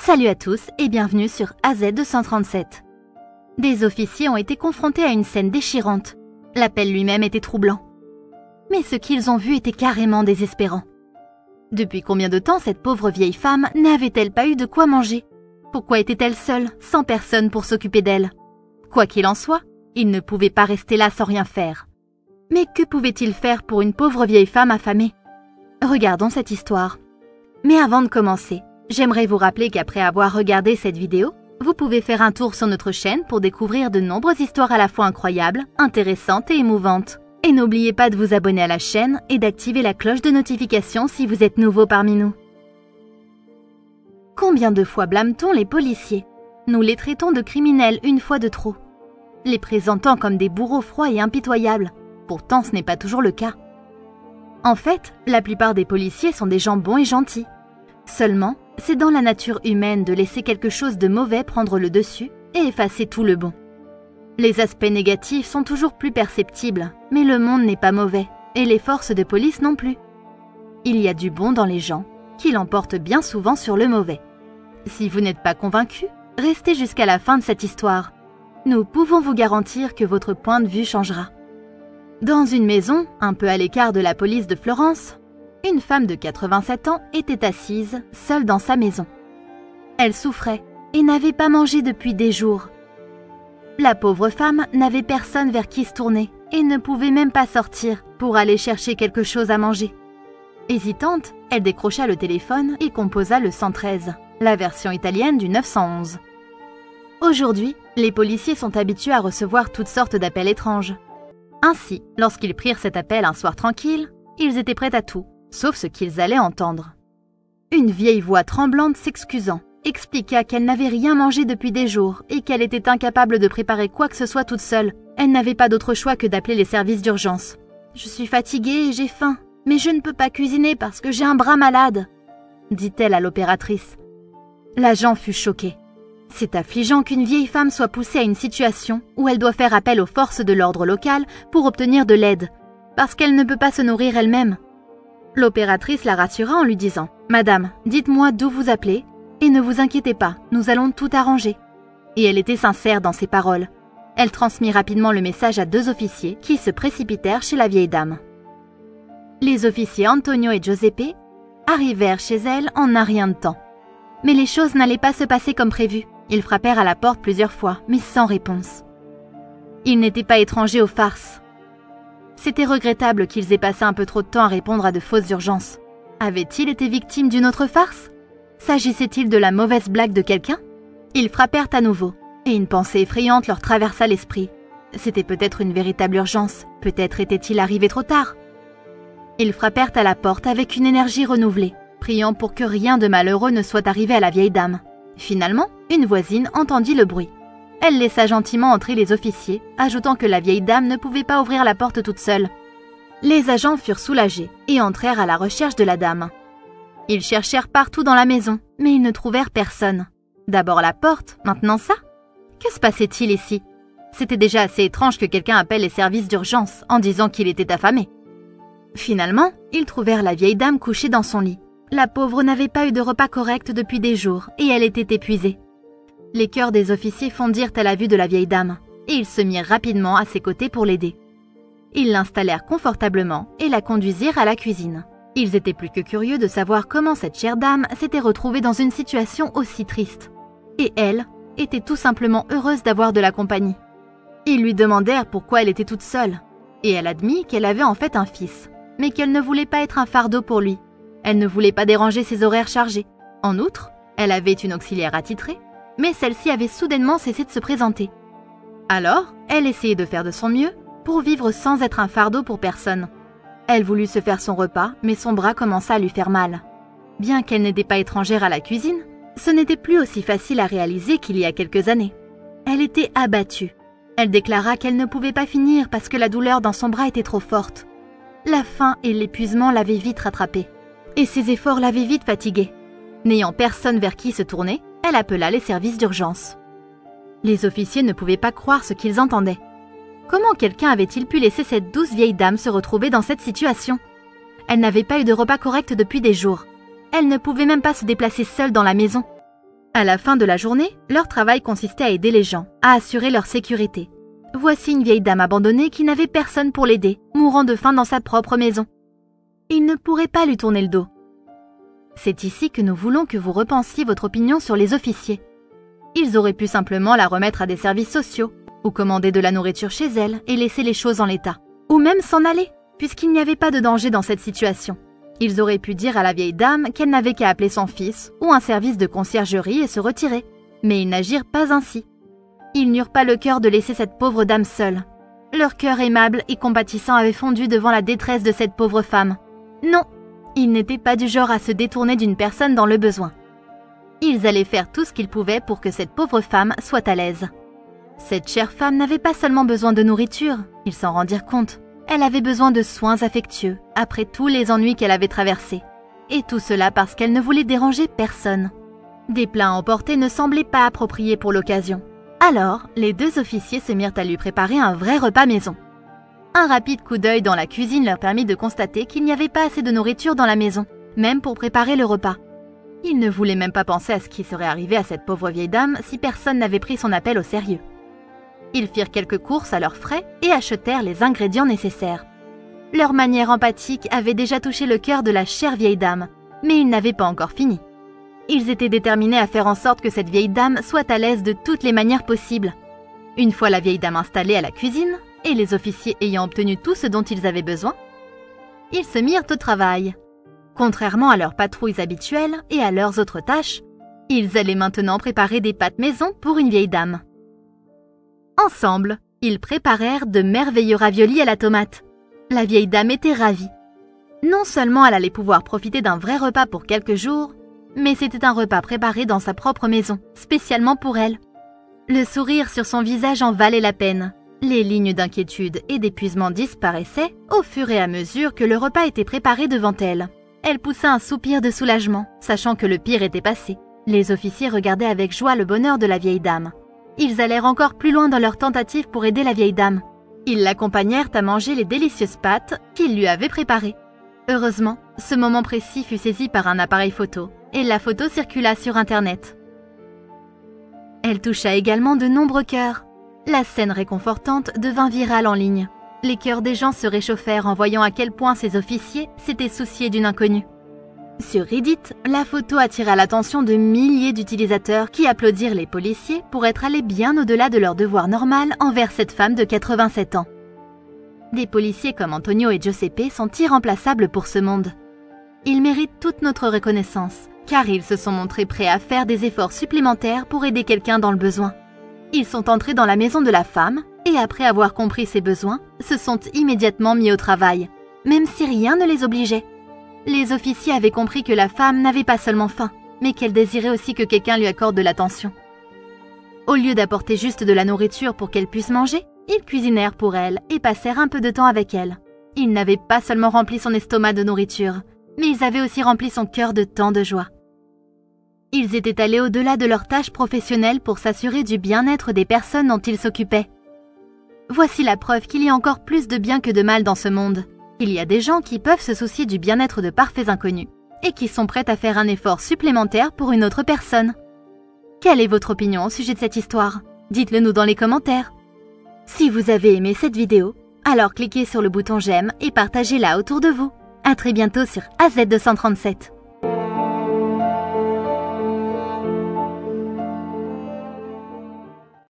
Salut à tous et bienvenue sur AZ237. Des officiers ont été confrontés à une scène déchirante. L'appel lui-même était troublant. Mais ce qu'ils ont vu était carrément désespérant. Depuis combien de temps cette pauvre vieille femme n'avait-elle pas eu de quoi manger? Pourquoi était-elle seule, sans personne pour s'occuper d'elle? Quoi qu'il en soit, il ne pouvait pas rester là sans rien faire. Mais que pouvait-il faire pour une pauvre vieille femme affamée? Regardons cette histoire. Mais avant de commencer, j'aimerais vous rappeler qu'après avoir regardé cette vidéo, vous pouvez faire un tour sur notre chaîne pour découvrir de nombreuses histoires à la fois incroyables, intéressantes et émouvantes. Et n'oubliez pas de vous abonner à la chaîne et d'activer la cloche de notification si vous êtes nouveau parmi nous. Combien de fois blâme-t-on les policiers? Nous les traitons de criminels une fois de trop, les présentant comme des bourreaux froids et impitoyables. Pourtant, ce n'est pas toujours le cas. En fait, la plupart des policiers sont des gens bons et gentils. Seulement, c'est dans la nature humaine de laisser quelque chose de mauvais prendre le dessus et effacer tout le bon. Les aspects négatifs sont toujours plus perceptibles, mais le monde n'est pas mauvais, et les forces de police non plus. Il y a du bon dans les gens, qui l'emportent bien souvent sur le mauvais. Si vous n'êtes pas convaincu, restez jusqu'à la fin de cette histoire. Nous pouvons vous garantir que votre point de vue changera. Dans une maison, un peu à l'écart de la police de Florence, une femme de 87 ans était assise, seule dans sa maison. Elle souffrait et n'avait pas mangé depuis des jours. La pauvre femme n'avait personne vers qui se tourner et ne pouvait même pas sortir pour aller chercher quelque chose à manger. Hésitante, elle décrocha le téléphone et composa le 113, la version italienne du 911. Aujourd'hui, les policiers sont habitués à recevoir toutes sortes d'appels étranges. Ainsi, lorsqu'ils prirent cet appel un soir tranquille, ils étaient prêts à tout, sauf ce qu'ils allaient entendre. Une vieille voix tremblante s'excusant expliqua qu'elle n'avait rien mangé depuis des jours et qu'elle était incapable de préparer quoi que ce soit toute seule. Elle n'avait pas d'autre choix que d'appeler les services d'urgence. « Je suis fatiguée et j'ai faim, mais je ne peux pas cuisiner parce que j'ai un bras malade », dit-elle à l'opératrice. L'agent fut choqué. C'est affligeant qu'une vieille femme soit poussée à une situation où elle doit faire appel aux forces de l'ordre local pour obtenir de l'aide, parce qu'elle ne peut pas se nourrir elle-même. L'opératrice la rassura en lui disant « Madame, dites-moi d'où vous appelez, et ne vous inquiétez pas, nous allons tout arranger. » Et elle était sincère dans ses paroles. Elle transmit rapidement le message à deux officiers qui se précipitèrent chez la vieille dame. Les officiers Antonio et Giuseppe arrivèrent chez elle en un rien de temps. Mais les choses n'allaient pas se passer comme prévu. Ils frappèrent à la porte plusieurs fois, mais sans réponse. Ils n'étaient pas étrangers aux farces. C'était regrettable qu'ils aient passé un peu trop de temps à répondre à de fausses urgences. Avaient-ils été victimes d'une autre farce? S'agissait-il de la mauvaise blague de quelqu'un? Ils frappèrent à nouveau, et une pensée effrayante leur traversa l'esprit. C'était peut-être une véritable urgence, peut-être était-il arrivé trop tard. Ils frappèrent à la porte avec une énergie renouvelée, priant pour que rien de malheureux ne soit arrivé à la vieille dame. Finalement, une voisine entendit le bruit. Elle laissa gentiment entrer les officiers, ajoutant que la vieille dame ne pouvait pas ouvrir la porte toute seule. Les agents furent soulagés et entrèrent à la recherche de la dame. Ils cherchèrent partout dans la maison, mais ils ne trouvèrent personne. D'abord la porte, maintenant ça? Que se passait-il ici? C'était déjà assez étrange que quelqu'un appelle les services d'urgence en disant qu'il était affamé. Finalement, ils trouvèrent la vieille dame couchée dans son lit. La pauvre n'avait pas eu de repas correct depuis des jours et elle était épuisée. Les cœurs des officiers fondirent à la vue de la vieille dame et ils se mirent rapidement à ses côtés pour l'aider. Ils l'installèrent confortablement et la conduisirent à la cuisine. Ils étaient plus que curieux de savoir comment cette chère dame s'était retrouvée dans une situation aussi triste. Et elle était tout simplement heureuse d'avoir de la compagnie. Ils lui demandèrent pourquoi elle était toute seule et elle admit qu'elle avait en fait un fils, mais qu'elle ne voulait pas être un fardeau pour lui. Elle ne voulait pas déranger ses horaires chargés. En outre, elle avait une auxiliaire attitrée, mais celle-ci avait soudainement cessé de se présenter. Alors, elle essayait de faire de son mieux pour vivre sans être un fardeau pour personne. Elle voulut se faire son repas, mais son bras commença à lui faire mal. Bien qu'elle n'était pas étrangère à la cuisine, ce n'était plus aussi facile à réaliser qu'il y a quelques années. Elle était abattue. Elle déclara qu'elle ne pouvait pas finir parce que la douleur dans son bras était trop forte. La faim et l'épuisement l'avaient vite rattrapée. Et ses efforts l'avaient vite fatiguée. N'ayant personne vers qui se tourner, elle appela les services d'urgence. Les officiers ne pouvaient pas croire ce qu'ils entendaient. Comment quelqu'un avait-il pu laisser cette douce vieille dame se retrouver dans cette situation? Elle n'avait pas eu de repas correct depuis des jours. Elle ne pouvait même pas se déplacer seule dans la maison. À la fin de la journée, leur travail consistait à aider les gens, à assurer leur sécurité. Voici une vieille dame abandonnée qui n'avait personne pour l'aider, mourant de faim dans sa propre maison. Ils ne pourraient pas lui tourner le dos. C'est ici que nous voulons que vous repensiez votre opinion sur les officiers. Ils auraient pu simplement la remettre à des services sociaux, ou commander de la nourriture chez elle et laisser les choses en l'état. Ou même s'en aller, puisqu'il n'y avait pas de danger dans cette situation. Ils auraient pu dire à la vieille dame qu'elle n'avait qu'à appeler son fils ou un service de conciergerie et se retirer. Mais ils n'agirent pas ainsi. Ils n'eurent pas le cœur de laisser cette pauvre dame seule. Leur cœur aimable et compatissant avait fondu devant la détresse de cette pauvre femme. Non, ils n'étaient pas du genre à se détourner d'une personne dans le besoin. Ils allaient faire tout ce qu'ils pouvaient pour que cette pauvre femme soit à l'aise. Cette chère femme n'avait pas seulement besoin de nourriture, ils s'en rendirent compte. Elle avait besoin de soins affectueux, après tous les ennuis qu'elle avait traversés. Et tout cela parce qu'elle ne voulait déranger personne. Des plats emportés ne semblaient pas appropriés pour l'occasion. Alors, les deux officiers se mirent à lui préparer un vrai repas maison. Un rapide coup d'œil dans la cuisine leur permit de constater qu'il n'y avait pas assez de nourriture dans la maison, même pour préparer le repas. Ils ne voulaient même pas penser à ce qui serait arrivé à cette pauvre vieille dame si personne n'avait pris son appel au sérieux. Ils firent quelques courses à leurs frais et achetèrent les ingrédients nécessaires. Leur manière empathique avait déjà touché le cœur de la chère vieille dame, mais ils n'avaient pas encore fini. Ils étaient déterminés à faire en sorte que cette vieille dame soit à l'aise de toutes les manières possibles. Une fois la vieille dame installée à la cuisine, et les officiers ayant obtenu tout ce dont ils avaient besoin, ils se mirent au travail. Contrairement à leurs patrouilles habituelles et à leurs autres tâches, ils allaient maintenant préparer des pâtes maison pour une vieille dame. Ensemble, ils préparèrent de merveilleux raviolis à la tomate. La vieille dame était ravie. Non seulement elle allait pouvoir profiter d'un vrai repas pour quelques jours, mais c'était un repas préparé dans sa propre maison, spécialement pour elle. Le sourire sur son visage en valait la peine. Les lignes d'inquiétude et d'épuisement disparaissaient au fur et à mesure que le repas était préparé devant elle. Elle poussa un soupir de soulagement, sachant que le pire était passé. Les officiers regardaient avec joie le bonheur de la vieille dame. Ils allèrent encore plus loin dans leur tentative pour aider la vieille dame. Ils l'accompagnèrent à manger les délicieuses pâtes qu'ils lui avaient préparées. Heureusement, ce moment précis fut saisi par un appareil photo, et la photo circula sur Internet. Elle toucha également de nombreux cœurs. La scène réconfortante devint virale en ligne. Les cœurs des gens se réchauffèrent en voyant à quel point ces officiers s'étaient souciés d'une inconnue. Sur Reddit, la photo attira l'attention de milliers d'utilisateurs qui applaudirent les policiers pour être allés bien au-delà de leur devoir normal envers cette femme de 87 ans. Des policiers comme Antonio et Giuseppe sont irremplaçables pour ce monde. Ils méritent toute notre reconnaissance, car ils se sont montrés prêts à faire des efforts supplémentaires pour aider quelqu'un dans le besoin. Ils sont entrés dans la maison de la femme et après avoir compris ses besoins, se sont immédiatement mis au travail, même si rien ne les obligeait. Les officiers avaient compris que la femme n'avait pas seulement faim, mais qu'elle désirait aussi que quelqu'un lui accorde de l'attention. Au lieu d'apporter juste de la nourriture pour qu'elle puisse manger, ils cuisinèrent pour elle et passèrent un peu de temps avec elle. Ils n'avaient pas seulement rempli son estomac de nourriture, mais ils avaient aussi rempli son cœur de tant de joie. Ils étaient allés au-delà de leurs tâches professionnelles pour s'assurer du bien-être des personnes dont ils s'occupaient. Voici la preuve qu'il y a encore plus de bien que de mal dans ce monde. Il y a des gens qui peuvent se soucier du bien-être de parfaits inconnus et qui sont prêts à faire un effort supplémentaire pour une autre personne. Quelle est votre opinion au sujet de cette histoire? Dites-le nous dans les commentaires. Si vous avez aimé cette vidéo, alors cliquez sur le bouton j'aime et partagez-la autour de vous. À très bientôt sur AZ237.